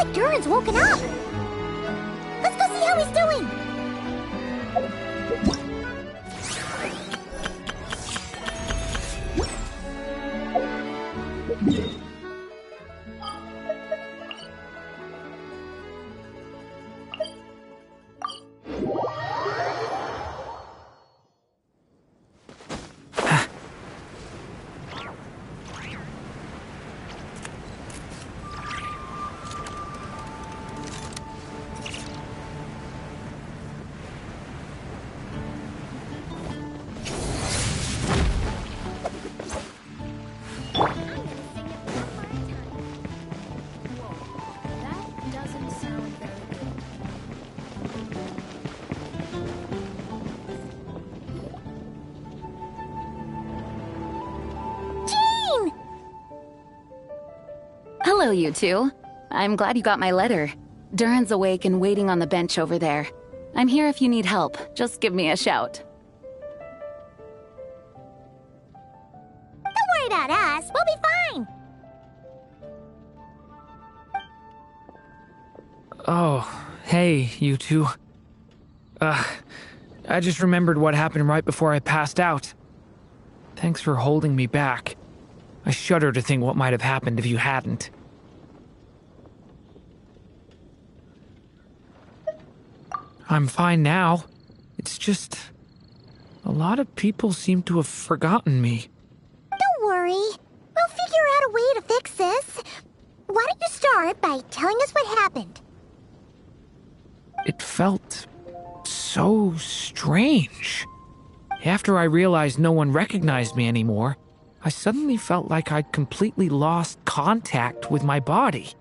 if Durin's woken up. Let's go see how he's doing. Hello, you two. I'm glad you got my letter. Durin's awake and waiting on the bench over there. I'm here if you need help. Just give me a shout. Don't worry about us. We'll be fine. Oh, hey, you two. I just remembered what happened right before I passed out. Thanks for holding me back. I shudder to think what might have happened if you hadn't. I'm fine now. It's just... a lot of people seem to have forgotten me. Don't worry. We'll figure out a way to fix this. Why don't you start by telling us what happened? It felt so strange. After I realized no one recognized me anymore, I suddenly felt like I'd completely lost contact with my body.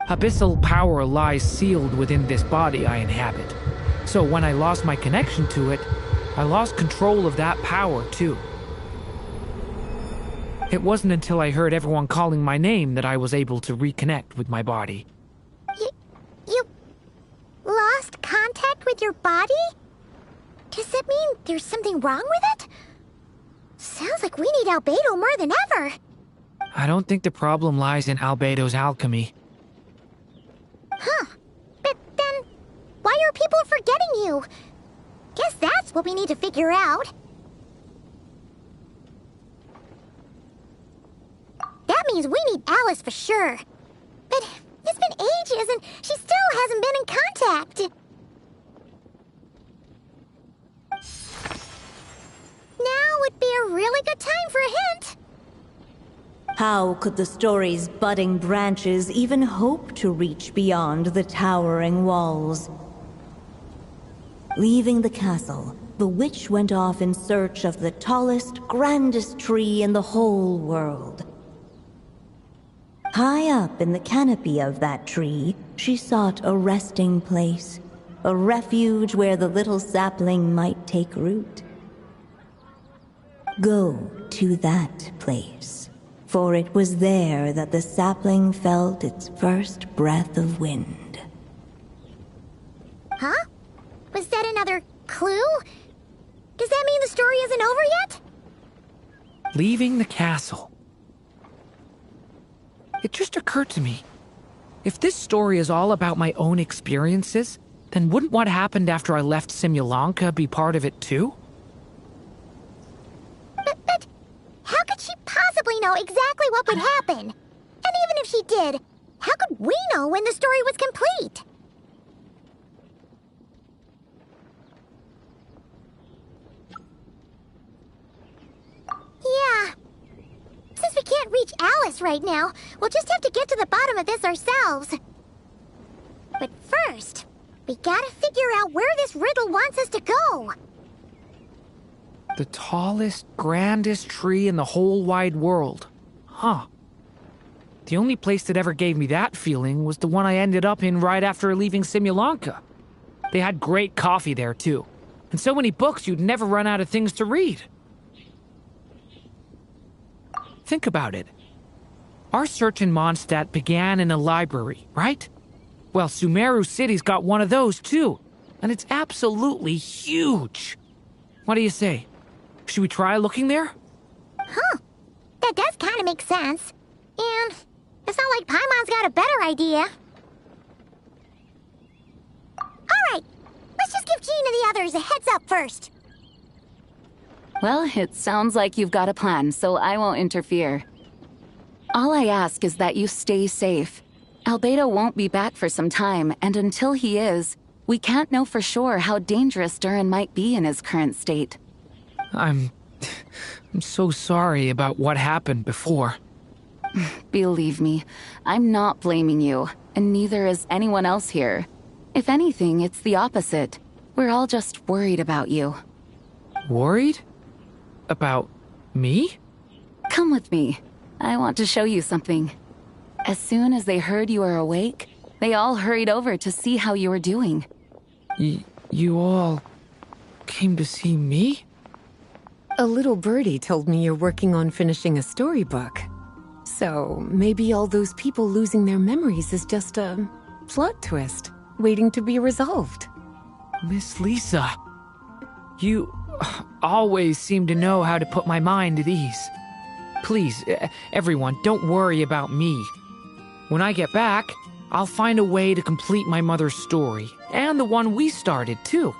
Abyssal power lies sealed within this body I inhabit. So when I lost my connection to it, I lost control of that power too. It wasn't until I heard everyone calling my name that I was able to reconnect with my body. You lost contact with your body? Does that mean there's something wrong with it? Sounds like we need Albedo more than ever. I don't think the problem lies in Albedo's alchemy. Huh. But then, why are people forgetting you? Guess that's what we need to figure out. That means we need Alice for sure. But it's been ages and she still hasn't been in contact. Now would be a really good time for a hint. How could the story's budding branches even hope to reach beyond the towering walls? Leaving the castle, the witch went off in search of the tallest, grandest tree in the whole world. High up in the canopy of that tree, she sought a resting place, a refuge where the little sapling might take root. Go to that place, for it was there that the sapling felt its first breath of wind. Huh? Was that another clue? Does that mean the story isn't over yet? Leaving the castle. It just occurred to me. If this story is all about my own experiences, then wouldn't what happened after I left Simulanka be part of it too? But how could she possibly know exactly what would happen? And even if she did, how could we know when the story was complete? Yeah. Since we can't reach Alice right now, we'll just have to get to the bottom of this ourselves. But first, we gotta figure out where this riddle wants us to go. The tallest, grandest tree in the whole wide world. Huh. The only place that ever gave me that feeling was the one I ended up in right after leaving Simulanka. They had great coffee there, too. And so many books you'd never run out of things to read. Think about it. Our search in Mondstadt began in a library, right? Well, Sumeru City's got one of those, too. And it's absolutely huge. What do you say? Should we try looking there? Huh. That does kind of make sense. And it's not like Paimon's got a better idea. others a heads up first. Well, it sounds like you've got a plan, so I won't interfere. All I ask is that you stay safe. Albedo won't be back for some time, and until he is, we can't know for sure how dangerous Duran might be in his current state. I'm so sorry about what happened before. Believe me, I'm not blaming you, and neither is anyone else here. If anything, it's the opposite. We're all just worried about you. Worried? About me? Come with me. I want to show you something. As soon as they heard you were awake, they all hurried over to see how you were doing. You all came to see me? A little birdie told me you're working on finishing a storybook. So maybe all those people losing their memories is just a plot twist, waiting to be resolved. Miss Lisa, you always seem to know how to put my mind at ease. Please, everyone, don't worry about me. When I get back, I'll find a way to complete my mother's story, and the one we started, too.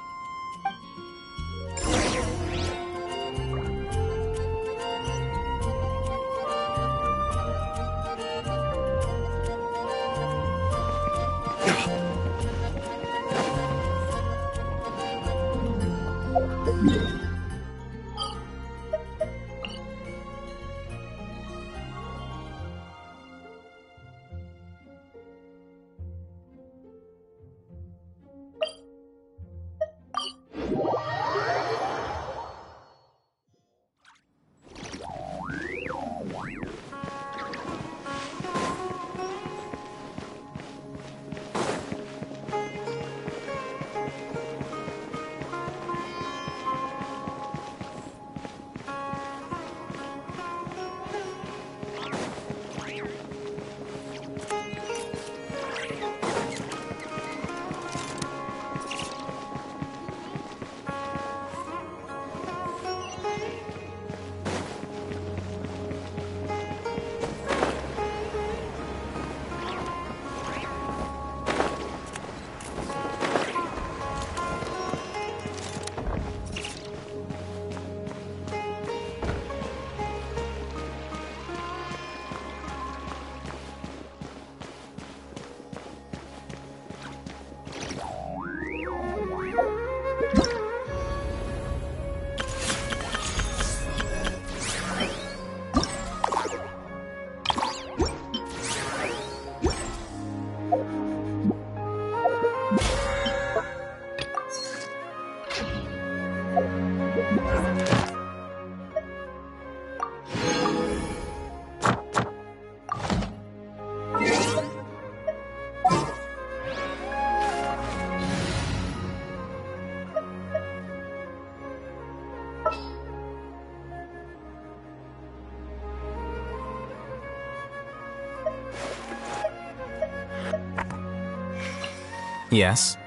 Yes.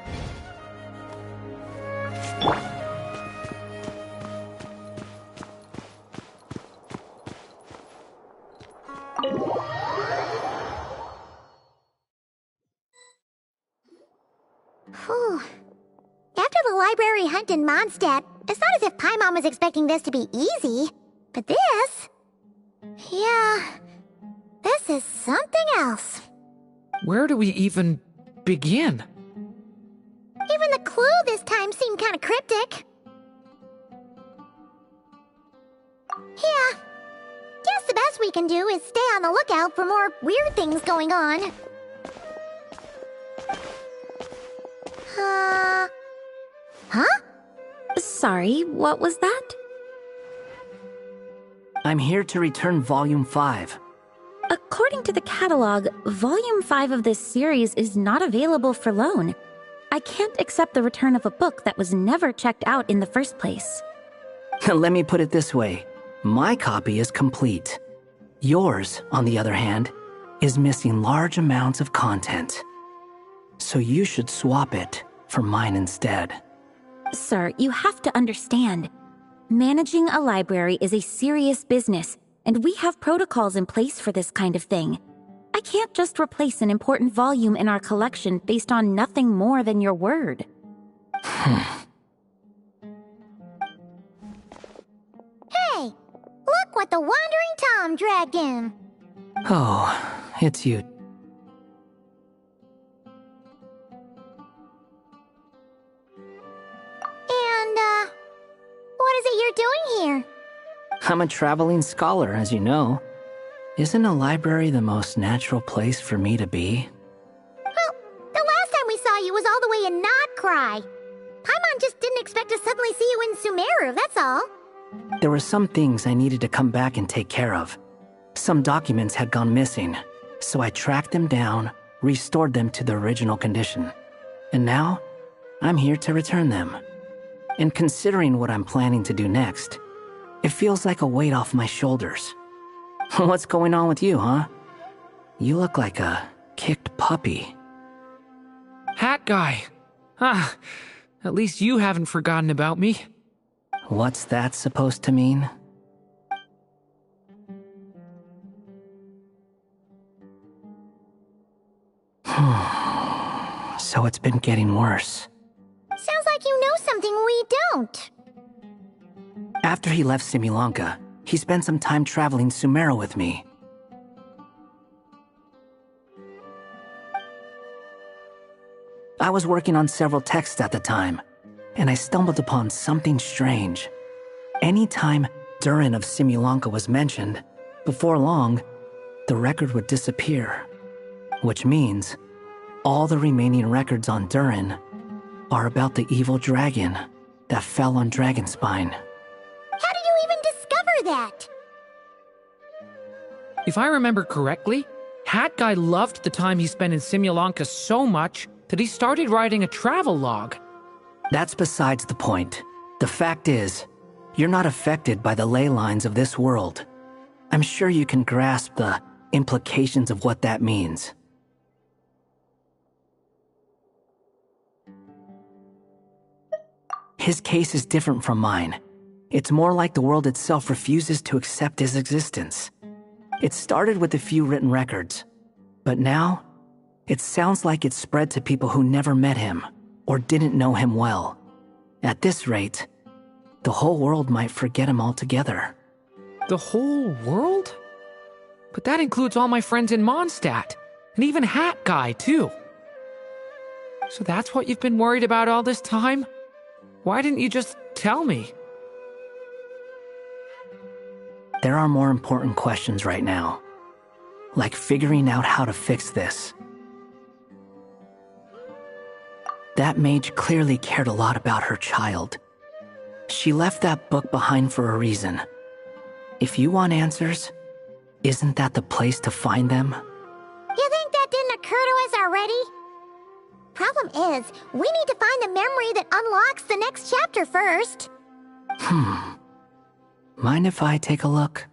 Whew. After the library hunt in Mondstadt, it's not as if Paimon was expecting this to be easy. But this... yeah... this is something else. Where do we even begin? Even the clue this time seemed kind of cryptic. Yeah. Guess the best we can do is stay on the lookout for more weird things going on. Huh? Sorry, what was that? I'm here to return Volume 5. According to the catalog, Volume 5 of this series is not available for loan. I can't accept the return of a book that was never checked out in the first place. Let me put it this way. My copy is complete. Yours, on the other hand, is missing large amounts of content. So you should swap it for mine instead. Sir, you have to understand. Managing a library is a serious business, and we have protocols in place for this kind of thing. I can't just replace an important volume in our collection based on nothing more than your word. what the Wandering Tom dragged in. Oh, it's you. And, what is it you're doing here? I'm a traveling scholar, as you know. Isn't a library the most natural place for me to be? Well, the last time we saw you was all the way in Notcry. Paimon just didn't expect to suddenly see you in Sumeru, that's all. There were some things I needed to come back and take care of. Some documents had gone missing, so I tracked them down, restored them to their original condition. And now, I'm here to return them. And considering what I'm planning to do next, it feels like a weight off my shoulders. What's going on with you, huh? You look like a kicked puppy. Hat guy. Ah, at least you haven't forgotten about me. What's that supposed to mean? So it's been getting worse. Sounds like you know something we don't. After he left Simulanka, he spent some time traveling Sumeru with me. I was working on several texts at the time, and I stumbled upon something strange. Anytime Durin of Simulanka was mentioned, before long, the record would disappear. Which means, all the remaining records on Durin are about the evil dragon that fell on Dragonspine. How did you even discover that? If I remember correctly, Hat Guy loved the time he spent in Simulanka so much that he started writing a travel log. That's besides the point. The fact is, you're not affected by the ley lines of this world. I'm sure you can grasp the implications of what that means. His case is different from mine. It's more like the world itself refuses to accept his existence. It started with a few written records, but now, it sounds like it's spread to people who never met him or didn't know him well. At this rate, the whole world might forget him altogether. The whole world? But that includes all my friends in Mondstadt, and even Hat Guy, too. So that's what you've been worried about all this time? Why didn't you just tell me? There are more important questions right now, like figuring out how to fix this. That mage clearly cared a lot about her child. She left that book behind for a reason. If you want answers, isn't that the place to find them? You think that didn't occur to us already? Problem is, we need to find the memory that unlocks the next chapter first. Mind if I take a look?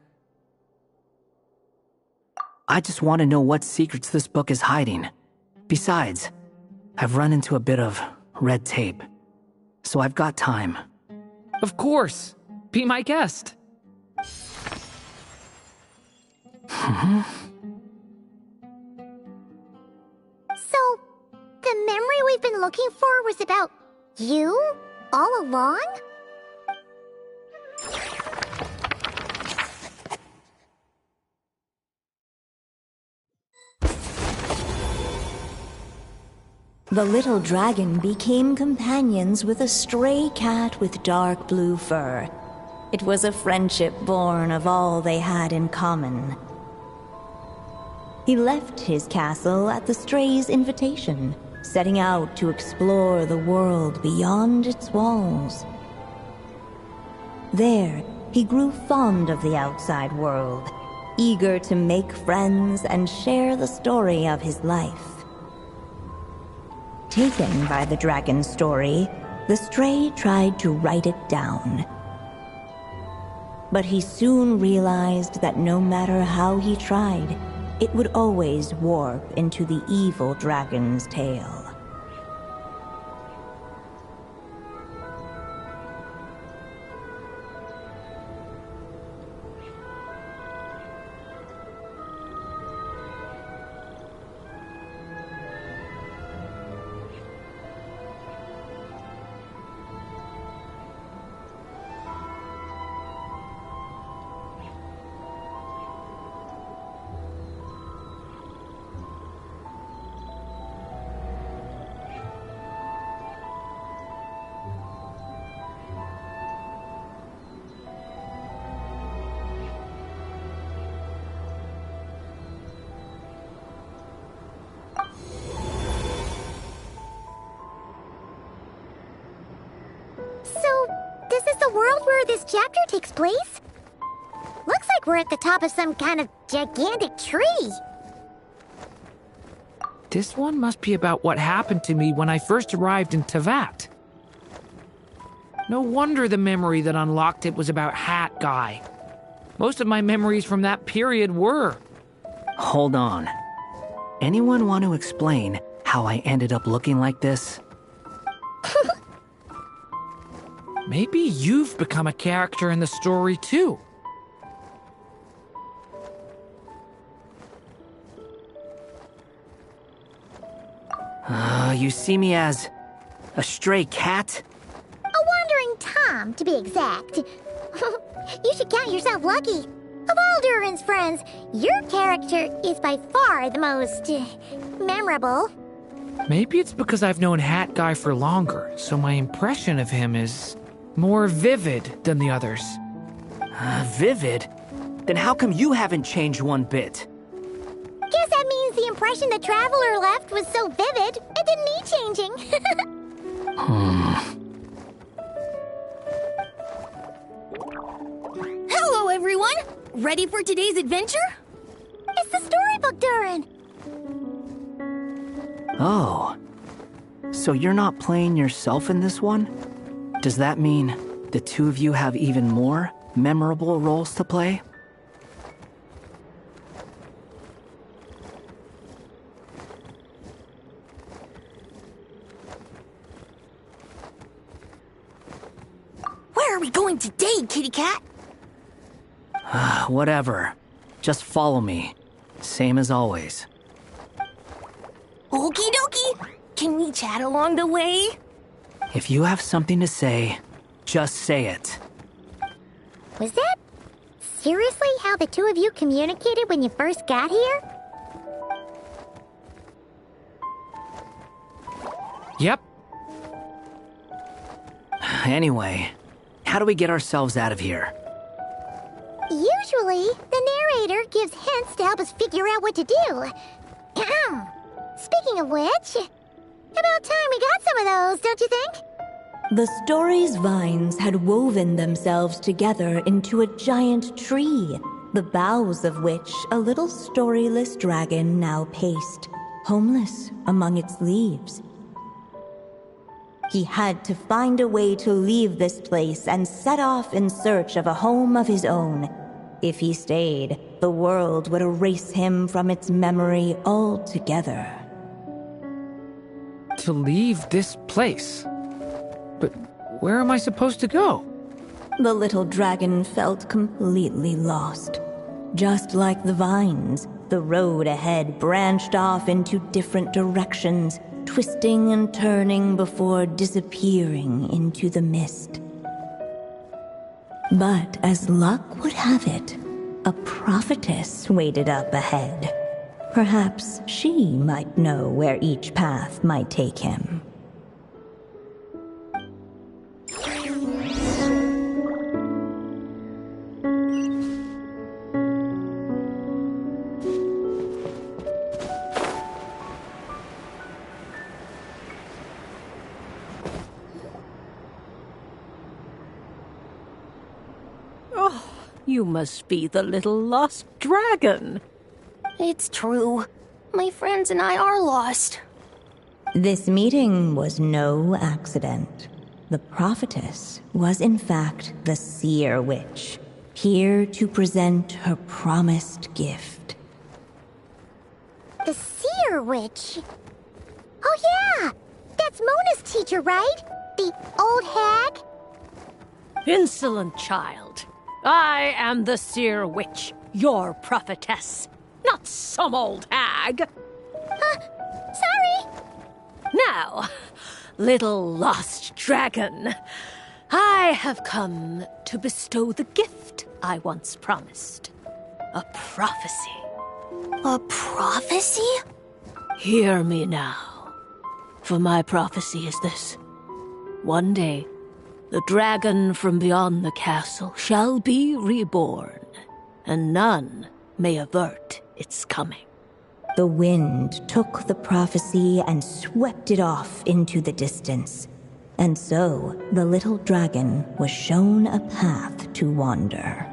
I just want to know what secrets this book is hiding. Besides, I've run into a bit of red tape, so I've got time. Of course. Be my guest. So, the memory we've been looking for was about you? All along? The little dragon became companions with a stray cat with dark blue fur. It was a friendship born of all they had in common. He left his castle at the stray's invitation, setting out to explore the world beyond its walls. There, he grew fond of the outside world, eager to make friends and share the story of his life. Taken by the dragon's story, the stray tried to write it down. But he soon realized that no matter how he tried, it would always warp into the evil dragon's tale. the world where this chapter takes place? Looks like we're at the top of some kind of gigantic tree. This one must be about what happened to me when I first arrived in Tevat. No wonder the memory that unlocked it was about Hat Guy. Most of my memories from that period were. Hold on. Anyone want to explain how I ended up looking like this? Maybe you've become a character in the story too. You see me as a stray cat? A wandering Tom, to be exact. You should count yourself lucky. Of all Durin's friends, your character is by far the most memorable. Maybe it's because I've known Hat Guy for longer, so my impression of him is more vivid than the others. Vivid? Then how come you haven't changed one bit? Guess that means the impression the Traveler left was so vivid, it didn't need changing. Hello, everyone! Ready for today's adventure? It's the storybook, Durin. Oh. So you're not playing yourself in this one? Does that mean the two of you have even more memorable roles to play? Where are we going today, kitty cat? Whatever. Just follow me. Same as always. Okie dokie! Can we chat along the way? If you have something to say, just say it. Was that seriously how the two of you communicated when you first got here? Yep. Anyway, how do we get ourselves out of here? Usually, the narrator gives hints to help us figure out what to do. Speaking of which, about time we got some of those, don't you think? The story's vines had woven themselves together into a giant tree, the boughs of which a little storyless dragon now paced, homeless among its leaves. He had to find a way to leave this place and set off in search of a home of his own. If he stayed, the world would erase him from its memory altogether. To leave this place. But where am I supposed to go? The little dragon felt completely lost. Just like the vines, the road ahead branched off into different directions, twisting and turning before disappearing into the mist. But as luck would have it, a prophetess waited up ahead. Perhaps she might know where each path might take him. You must be the little lost dragon. It's true. My friends and I are lost. This meeting was no accident. The prophetess was in fact the seer witch, here to present her promised gift. The seer witch? Oh yeah! That's Mona's teacher, right? The old hag? Insolent child. I am the seer witch, your prophetess, not some old hag. Sorry! Now, little lost dragon, I have come to bestow the gift I once promised. A prophecy. A prophecy? Hear me now, for my prophecy is this. One day, the dragon from beyond the castle shall be reborn, and none may avert its coming. The wind took the prophecy and swept it off into the distance. And so, the little dragon was shown a path to wander.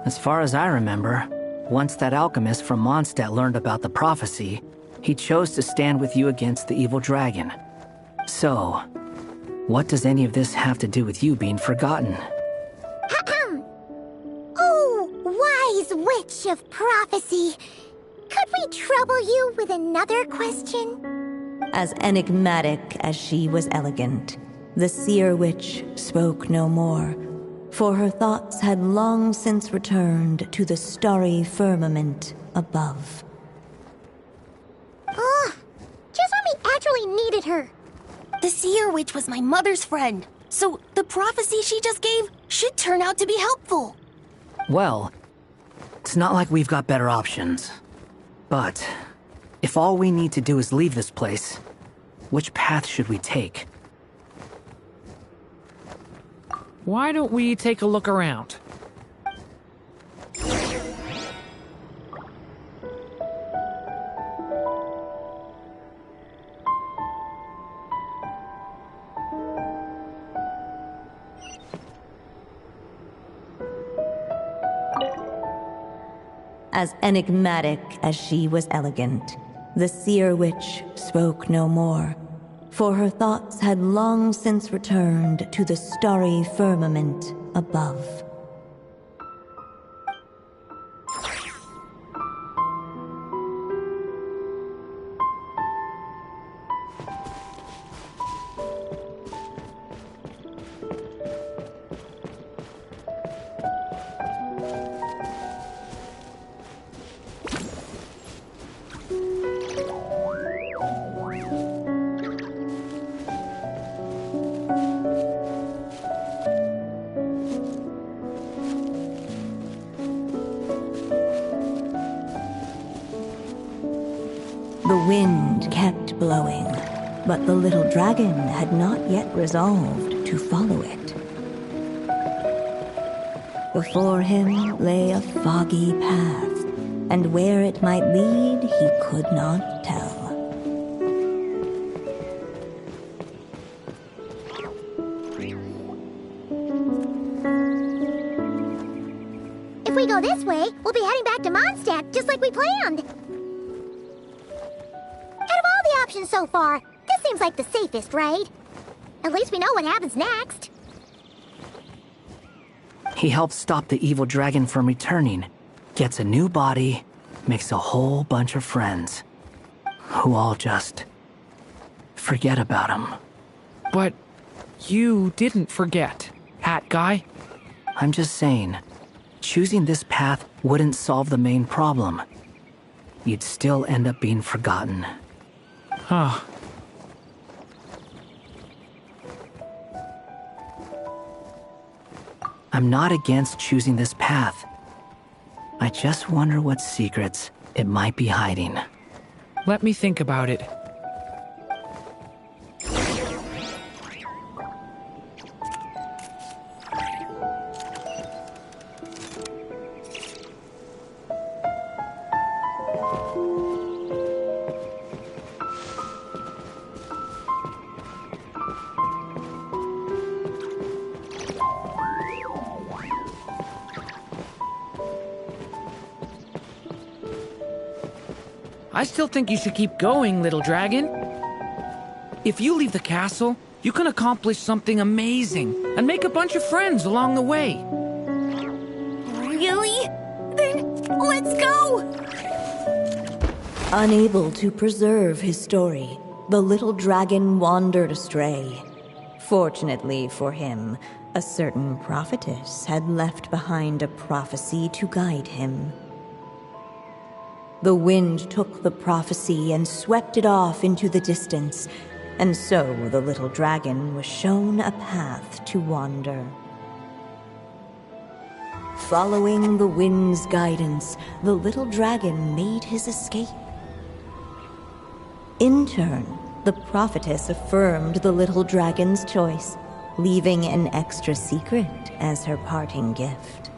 As far as I remember, once that alchemist from Mondstadt learned about the prophecy, he chose to stand with you against the evil dragon. So, what does any of this have to do with you being forgotten? Oh, wise witch of prophecy. Could we trouble you with another question? As enigmatic as she was elegant, the seer witch spoke no more, for her thoughts had long since returned to the starry firmament above. Ugh, just when we actually needed her. The Seer Witch was my mother's friend, so the prophecy she just gave should turn out to be helpful. Well, it's not like we've got better options. But, if all we need to do is leave this place, which path should we take? Why don't we take a look around? As enigmatic as she was elegant, the seer witch spoke no more, for her thoughts had long since returned to the starry firmament above. The wind kept blowing, but the little dragon had not yet resolved to follow it. Before him lay a foggy path, and where it might lead he could not tell. If we go this way, we'll be heading back to Mondstadt, just like we planned. Out of all the options so far, this seems like the safest, right? At least we know what happens next. He helps stop the evil dragon from returning, gets a new body, makes a whole bunch of friends, who all just forget about him. But you didn't forget, Hat Guy. I'm just saying, choosing this path wouldn't solve the main problem. You'd still end up being forgotten. Huh. I'm not against choosing this path. I just wonder what secrets it might be hiding. Let me think about it. I still think you should keep going, little dragon. If you leave the castle, you can accomplish something amazing and make a bunch of friends along the way. Really? Then let's go! Unable to preserve his story, the little dragon wandered astray. Fortunately for him, a certain prophetess had left behind a prophecy to guide him. The wind took the prophecy and swept it off into the distance, and so the little dragon was shown a path to wander. Following the wind's guidance, the little dragon made his escape. In turn, the prophetess affirmed the little dragon's choice, leaving an extra secret as her parting gift.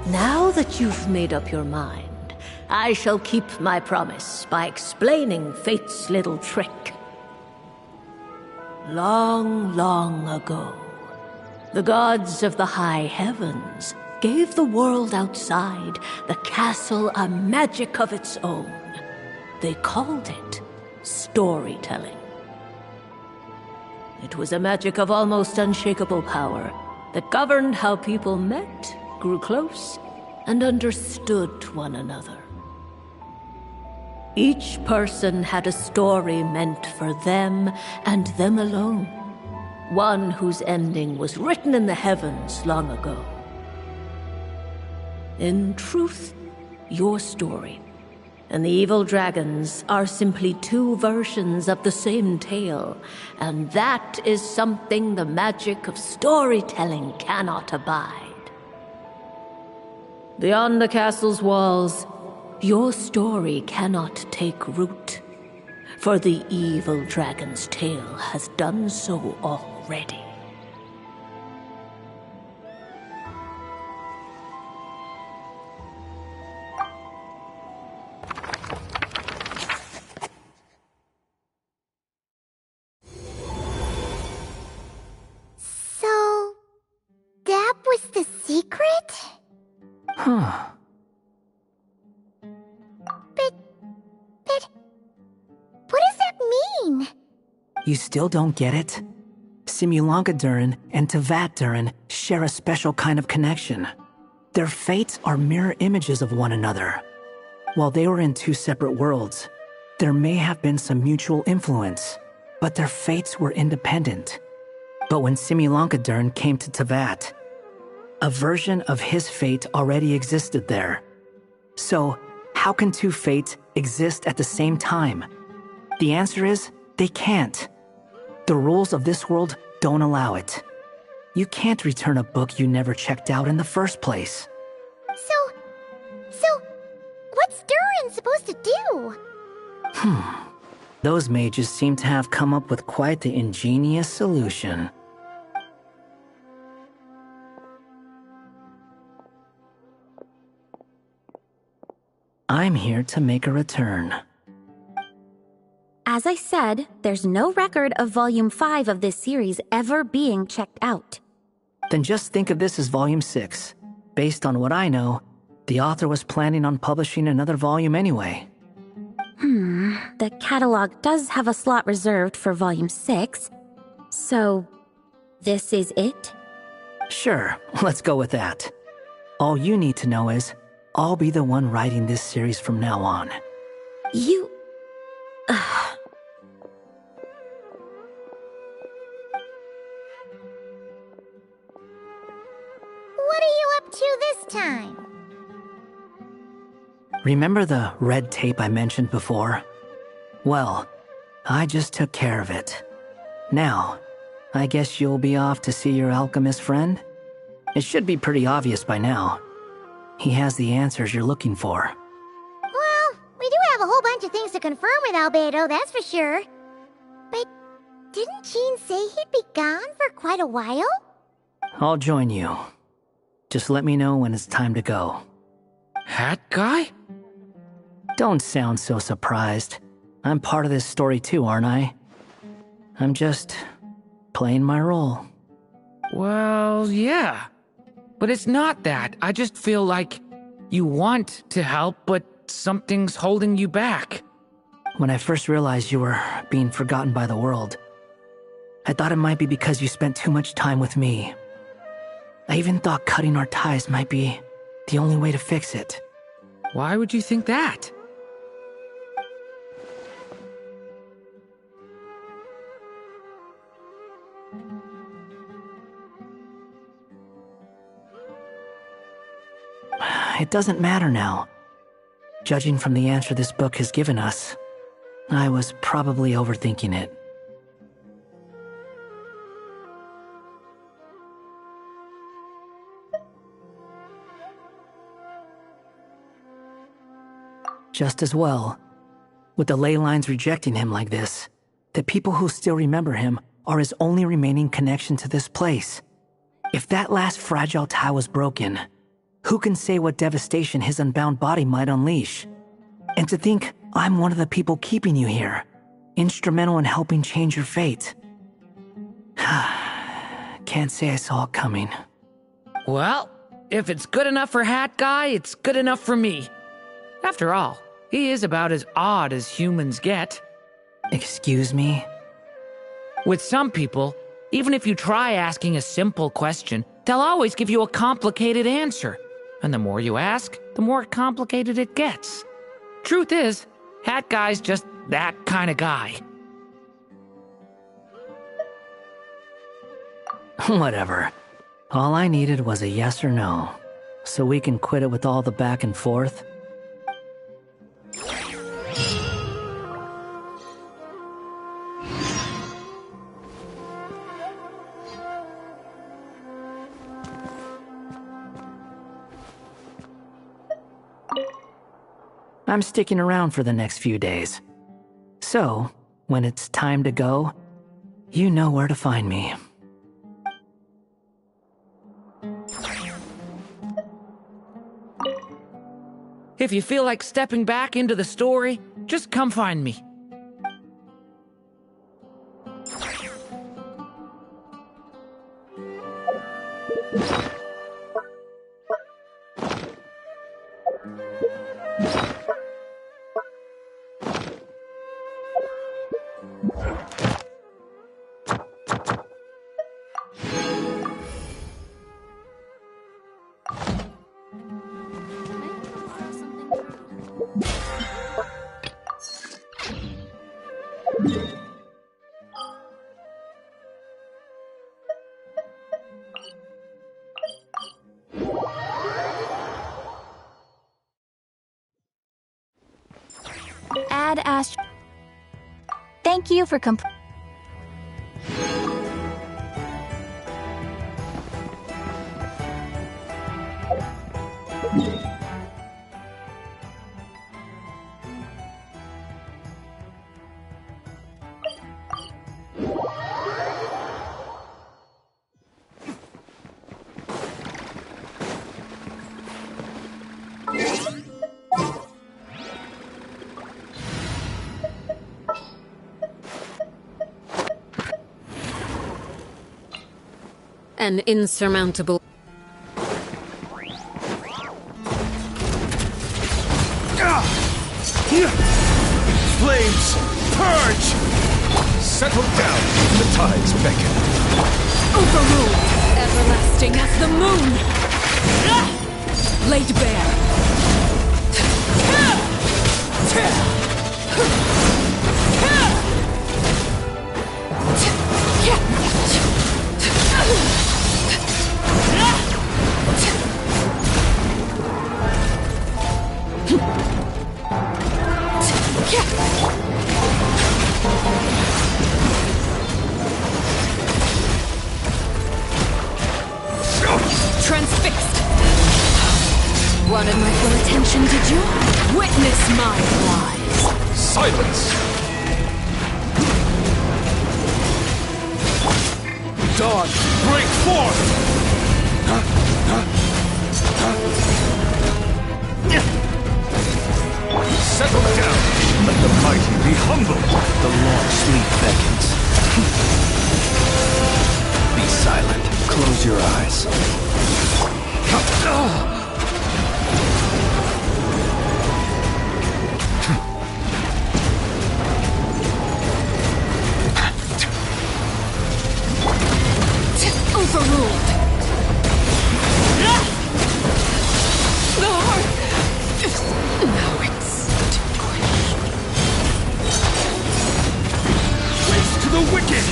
Now that you've made up your mind, I shall keep my promise by explaining Fate's little trick. Long, long ago, the gods of the high heavens gave the world outside the castle a magic of its own. They called it storytelling. It was a magic of almost unshakable power that governed how people met, grew close, and understood one another. Each person had a story meant for them and them alone, one whose ending was written in the heavens long ago. In truth, your story and the evil dragons are simply two versions of the same tale, and that is something the magic of storytelling cannot abide. Beyond the castle's walls, your story cannot take root, for the evil dragon's tale has done so already. So, that was the secret? Huh. But what does that mean? You still don't get it? Simulanka Durin and Tevat Durin share a special kind of connection. Their fates are mirror images of one another. While they were in two separate worlds, there may have been some mutual influence, but their fates were independent. But when Simulanka Durin came to Tevat, a version of his fate already existed there. So, how can two fates exist at the same time? The answer is, they can't. The rules of this world don't allow it. You can't return a book you never checked out in the first place. So, what's Durin supposed to do? Those mages seem to have come up with quite the ingenious solution. I'm here to make a return. As I said, there's no record of Volume 5 of this series ever being checked out. Then just think of this as Volume 6. Based on what I know, the author was planning on publishing another volume anyway. The catalog does have a slot reserved for Volume 6. So, this is it? Sure, let's go with that. All you need to know is, I'll be the one writing this series from now on. You... What are you up to this time? Remember the red tape I mentioned before? Well, I just took care of it. Now, I guess you'll be off to see your alchemist friend? It should be pretty obvious by now. He has the answers you're looking for. Well, we do have a whole bunch of things to confirm with Albedo, that's for sure. But didn't Jean say he'd be gone for quite a while? I'll join you. Just let me know when it's time to go. Hat guy? Don't sound so surprised. I'm part of this story too, aren't I? I'm just playing my role. Well, yeah. But it's not that. I just feel like you want to help, but something's holding you back. When I first realized you were being forgotten by the world, I thought it might be because you spent too much time with me. I even thought cutting our ties might be the only way to fix it. Why would you think that? It doesn't matter now. Judging from the answer this book has given us, I was probably overthinking it. Just as well. With the ley lines rejecting him like this, the people who still remember him are his only remaining connection to this place. If that last fragile tie was broken, who can say what devastation his unbound body might unleash? And to think I'm one of the people keeping you here, instrumental in helping change your fate. Can't say I saw it coming. Well, if it's good enough for Hat Guy, it's good enough for me. After all, he is about as odd as humans get. Excuse me? With some people, even if you try asking a simple question, they'll always give you a complicated answer. And the more you ask, the more complicated it gets. Truth is, Hat Guy's just that kind of guy. Whatever. All I needed was a yes or no, so we can quit it with all the back and forth. I'm sticking around for the next few days. So, when it's time to go, you know where to find me. If you feel like stepping back into the story, just come find me. Add Ast. Thank you for An insurmountable... Flames, purge! Settle down, the tides beckon. Overruled, everlasting as the moon! Laid bare. Transfixed! Wanted my full attention, did you? Witness my lies! Silence! Dawn, break forth! Settle down! Let the mighty be humble! The long sleep beckons. Be silent. Close your eyes. Overruled! The heart is now extinguished. Race to the wicked!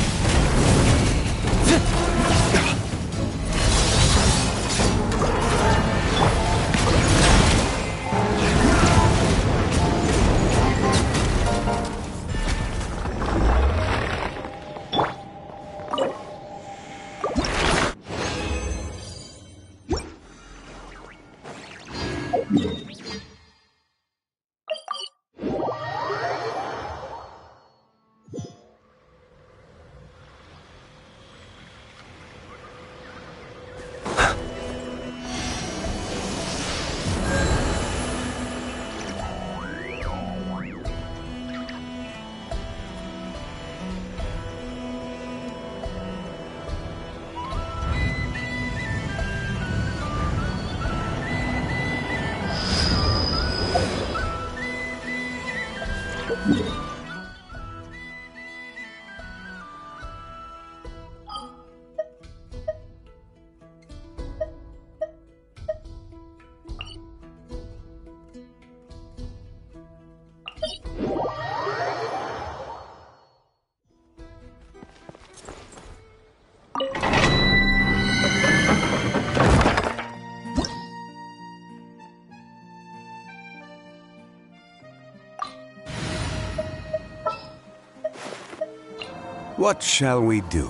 What shall we do?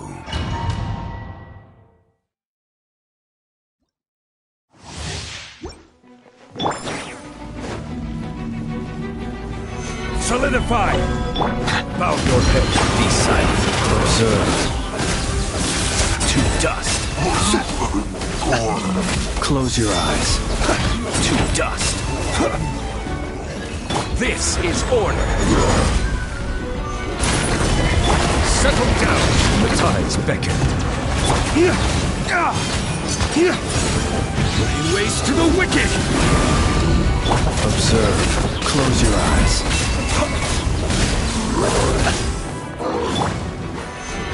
Solidify! Bow your head. Be silent. Observe. To dust. Close your eyes. To dust. This is order. Settle down. The tides beckon. Lay waste to the wicked. Observe. Close your eyes.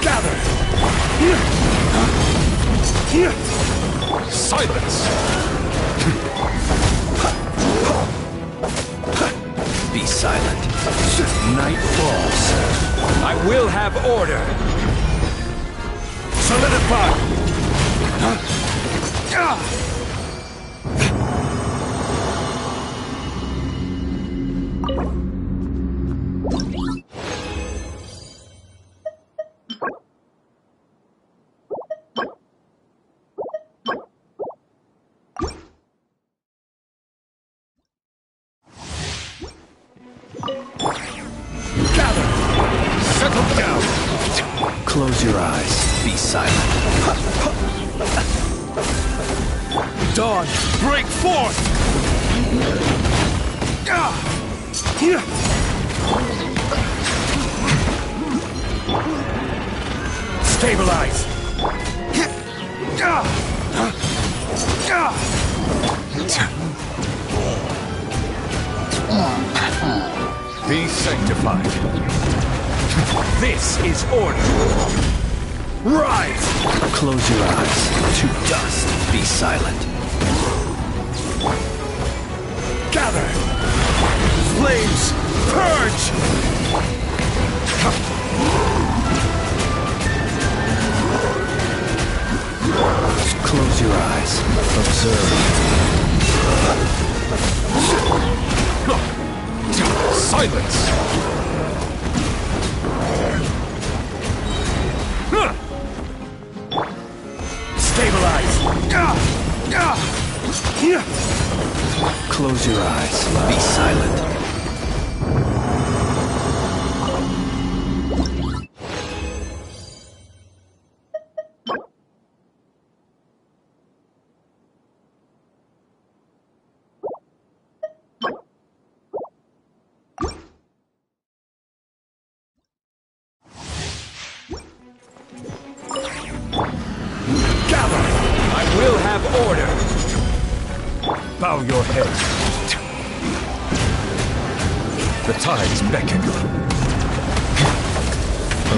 Gather! Silence! Be silent. Night falls. I will have order. Solidify! Close your eyes. Be silent. Dawn, break forth! Stabilize! Be sanctified. This is order. Rise! Close your eyes. To dust. Be silent. Gather! Flames! Purge! Close your eyes. Observe. Silence! Stabilize! Close your eyes. Be silent. Bow your head. The tides beckon.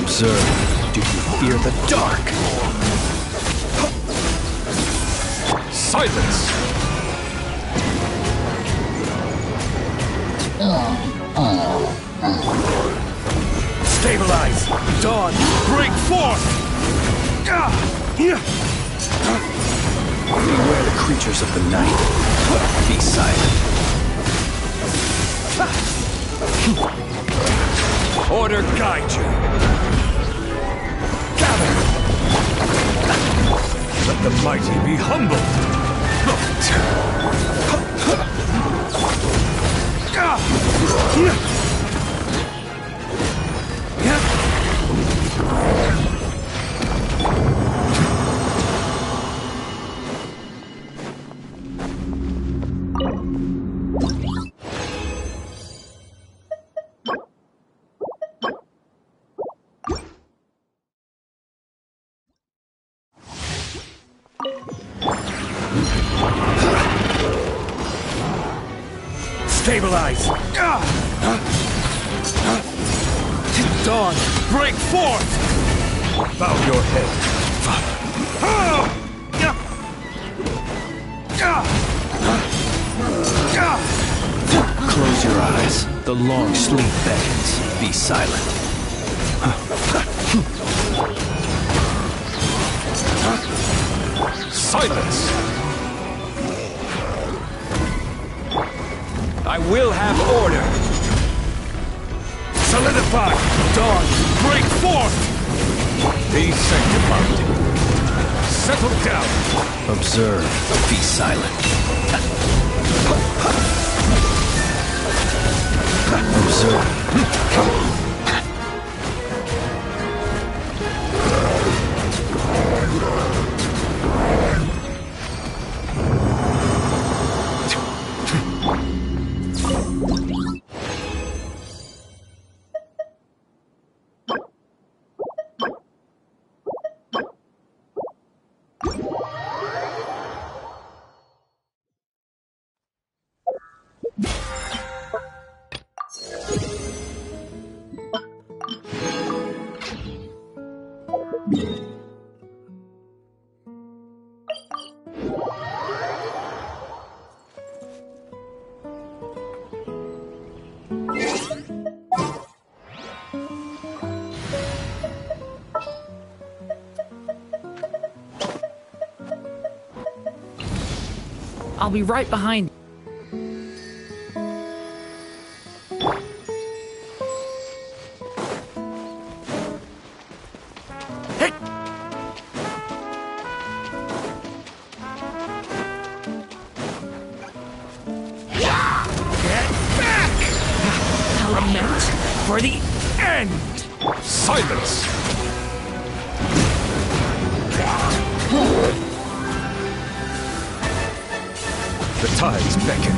Observe. Do you fear the dark? Silence! Stabilize! Dawn, break forth! Beware the creatures of the night. Be silent. Order guide you. Gather. Let the mighty be humbled. Stabilize! Dawn, break forth! Bow your head. Close your eyes. The long sleep beckons. Be silent. Silence! I will have order. Solidify! Dawn, break forth! Be sanctified. Settle down. Observe. Be silent. Observe. I'll be right behind. Hey! Get back! Lament for the end! Silence! The tides beckon.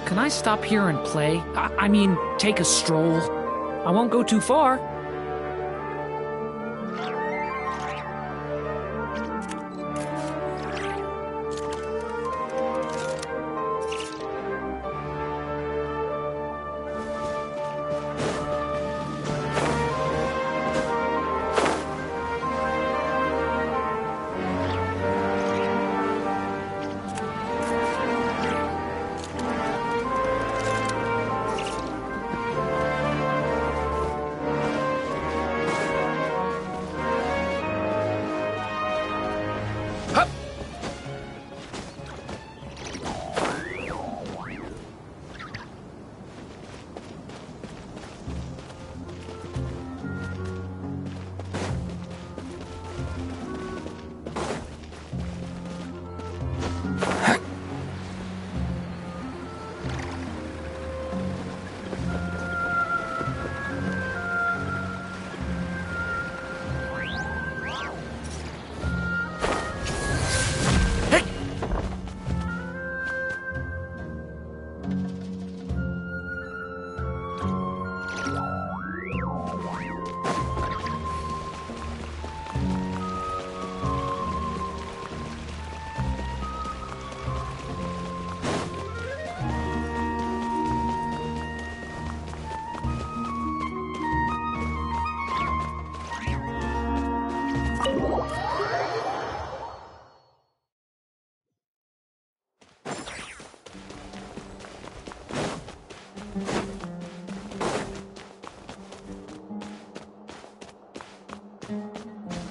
Can I stop here and play? I mean, take a stroll. I won't go too far.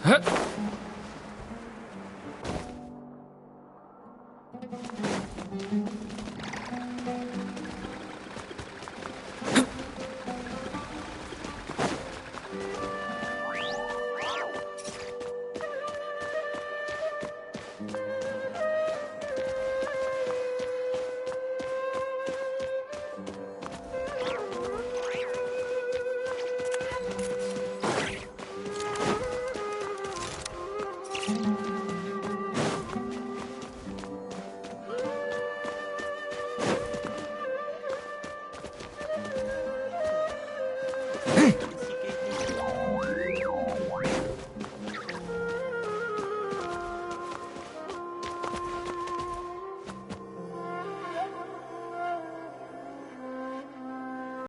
Huh?